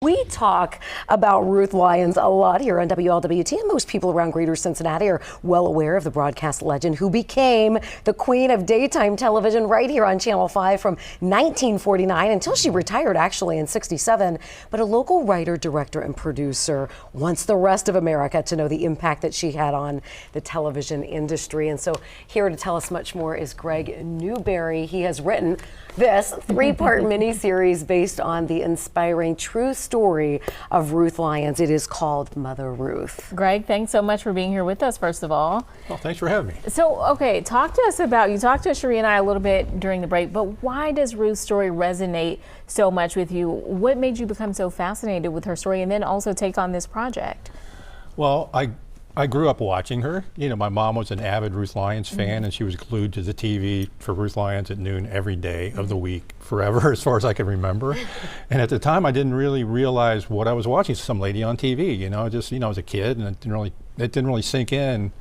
We talk about Ruth Lyons a lot here on WLWT, and most people around Greater Cincinnati are well aware of the broadcast legend who became the queen of daytime television right here on Channel 5 from 1949 until she retired actually in '67. But a local writer, director, and producer wants the rest of America to know the impact that she had on the television industry. And so here to tell us much more is Greg Newberry. He has written this three-part miniseries based on the inspiring true story of Ruth Lyons. It is called Mother Ruth. Greg, thanks so much for being here with us, first of all. Well, thanks for having me. So, okay, talk to us about, you talked to Cherie and I a little bit during the break, but why does Ruth's story resonate so much with you? What made you become so fascinated with her story and then also take on this project? Well, I grew up watching her. You know, my mom was an avid Ruth Lyons fan, and she was glued to the TV for Ruth Lyons at noon every day of the week forever, as far as I can remember. And at the time, I didn't really realize what I was watching. Some lady on TV, you know, just, you know, I was a kid, and it didn't really sink in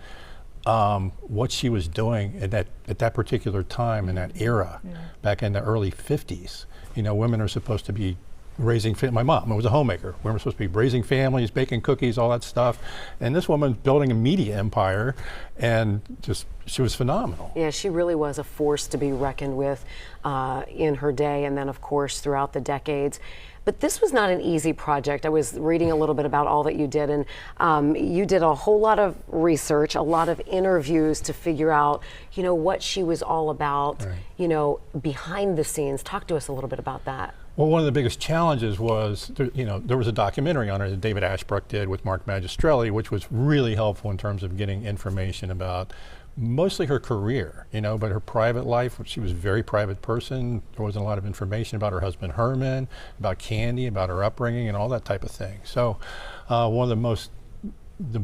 what she was doing at that particular time in that era, back in the early 50s. You know, women are supposed to be raising, my mom was a homemaker. We were supposed to be raising families, baking cookies, all that stuff. And this woman's building a media empire, and just, she was phenomenal. Yeah, she really was a force to be reckoned with in her day, and then of course throughout the decades. But this was not an easy project. I was reading a little bit about all that you did, and you did a whole lot of research, a lot of interviews to figure out, you know, what she was all about, you know, behind the scenes. Talk to us a little bit about that. Well, one of the biggest challenges was, you know, there was a documentary on her that David Ashbrook did with Mark Magistrelli, which was really helpful in terms of getting information about mostly her career, you know, but her private life. She was a very private person. There wasn't a lot of information about her husband Herman, about Candy, about her upbringing, and all that type of thing. So one of the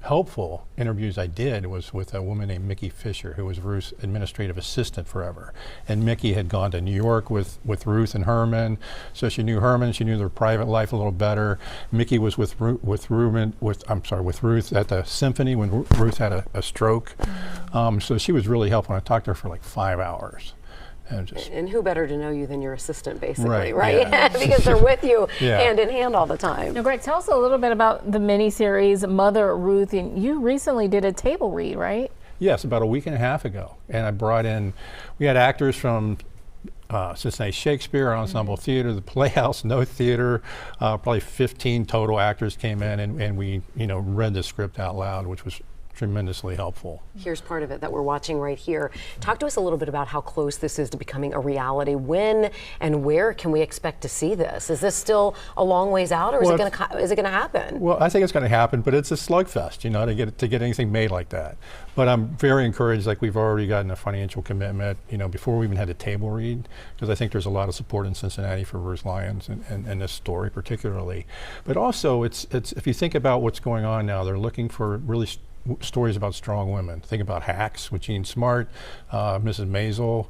helpful interviews I did was with a woman named Mickey Fisher, who was Ruth's administrative assistant forever. And Mickey had gone to New York with Ruth and Herman, so she knew Herman, she knew their private life a little better. Mickey was with Ruth at the symphony when Ruth had a stroke. So she was really helpful. I talked to her for like 5 hours. And who better to know you than your assistant, basically, right? Yeah. Because they're with you hand in hand all the time. Now, Greg, tell us a little bit about the miniseries Mother Ruth. And you recently did a table read, right? Yes, about a week and a half ago. And I brought in, we had actors from Cincinnati Shakespeare, Ensemble Theater, the Playhouse, No Theater, probably 15 total actors came in, and we, you know, read the script out loud, which was tremendously helpful. Here's part of it that we're watching right here. Talk to us a little bit about how close this is to becoming a reality. When and where can we expect to see this? Is this still a long ways out, or is it going to happen? Well, I think it's going to happen, but it's a slugfest, you know, to get anything made like that. But I'm very encouraged, like we've already gotten a financial commitment, you know, before we even had a table read, because I think there's a lot of support in Cincinnati for Ruth Lyons and this story particularly. But also, it's if you think about what's going on now, they're looking for really stories about strong women. Think about Hacks with Jean Smart, Mrs. Maisel,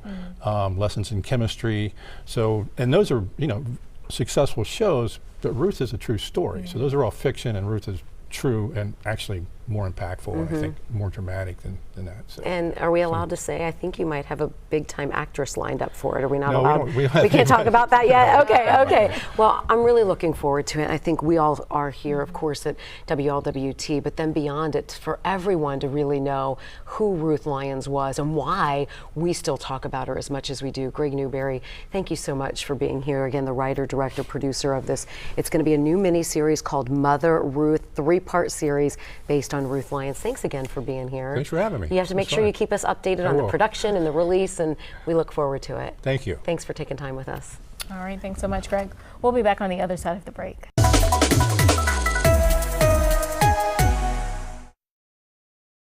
Lessons in Chemistry. So, and those are, you know, successful shows, but Ruth is a true story. So those are all fiction, and Ruth is true and actually more impactful, I think, more dramatic than that. So. And are we allowed to say, I think you might have a big time actress lined up for it? Are we not No, allowed? we can't talk about that yet? Okay. Well, I'm really looking forward to it. I think we all are here, of course, at WLWT, but then beyond it, for everyone to really know who Ruth Lyons was and why we still talk about her as much as we do. Greg Newberry, thank you so much for being here. Again, the writer, director, producer of this. It's going to be a new mini-series called Mother Ruth, three-part series based on Ruth Lyons. Thanks again for being here. Thanks for having me. You have to make sure you keep us updated on the production and the release, and we look forward to it. Thank you. Thanks for taking time with us. All right, thanks so much, Greg. We'll be back on the other side of the break.